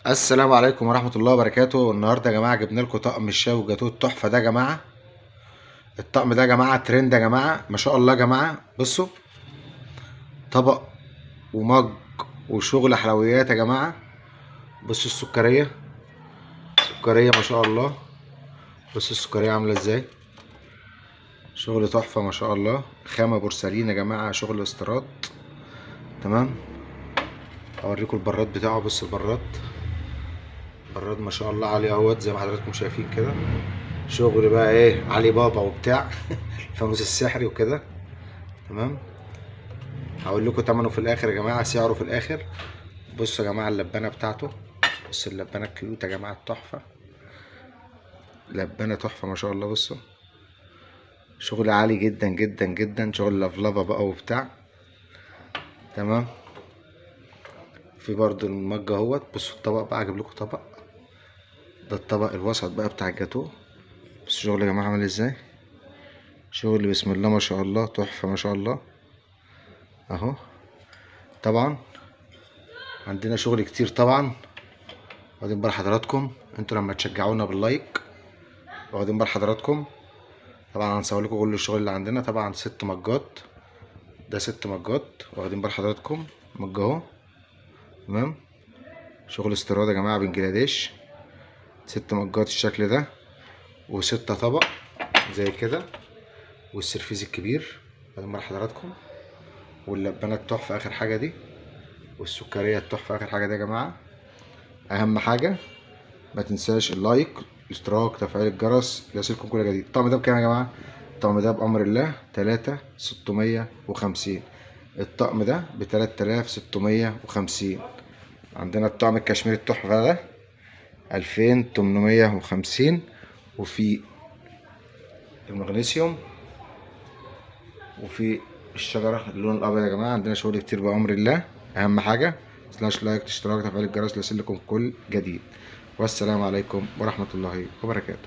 السلام عليكم ورحمة الله وبركاته. النهاردة يا جماعة جبنا لكم طقم الشاي وجاتوه التحفة ده يا جماعة. الطقم ده يا جماعة ترند يا جماعة، ما شاء الله يا جماعة. بصوا، طبق ومج وشغل حلويات يا جماعة. بصوا السكرية، سكرية ما شاء الله. بصوا السكرية عاملة ازاي، شغل تحفة ما شاء الله. خامة بورسلين يا جماعة، شغل استيراد. تمام. اوريكم البراد بتاعه. بصوا البراد ما شاء الله عليه اهوت زي ما حضراتكم شايفين كده. شغل بقى ايه، علي بابا وبتاع الفانوس السحري وكده. تمام. هقول لكم تمنه في الاخر يا جماعه، سعره في الاخر. بصوا يا جماعه اللبانه بتاعته، بصوا اللبانه الكيوت يا جماعه التحفه. لبانه تحفه ما شاء الله. بصوا شغل عالي جدا جدا جدا، شغل لفلفه بقى وبتاع. تمام. في برضو المج اهوت. بصوا الطبق بقى، اجيب لكم طبق. ده الطبق الوسط بقى بتاع الجاتوه. بصوا الشغل يا جماعه عامل ازاي، شغل بسم الله ما شاء الله، تحفه ما شاء الله اهو. طبعا عندنا شغل كتير طبعا، واخدين بال حضراتكم. انتوا لما تشجعونا باللايك، واخدين بال حضراتكم. طبعا هنصور لكم كل الشغل اللي عندنا. طبعا 6 مجات، ده 6 مجات، واخدين بال حضراتكم. مج اهو. تمام. شغل استيراد يا جماعه، بنجلاديش. 6 مجات الشكل ده، و6 طبق زي كده، والسرفيز الكبير، واخدين بال حضراتكم. واللبانه التحفه اخر حاجه دي، والسكريه التحفه اخر حاجه دي يا جماعه. اهم حاجه ما تنساش اللايك، الاشتراك، تفعيل الجرس ليصلكم كل جديد. الطقم ده بكام يا جماعه؟ الطقم ده بأمر الله 3650. الطقم ده ب3650. عندنا الطقم الكشميري التحفة ده 2850. وفي المغنيسيوم، وفي الشجرة اللون الأبيض يا جماعة. عندنا شغل كتير بأمر الله. أهم حاجة سلاش لايك، اشتراك، تفعيل الجرس ليصلكم كل جديد. والسلام عليكم ورحمة الله وبركاته.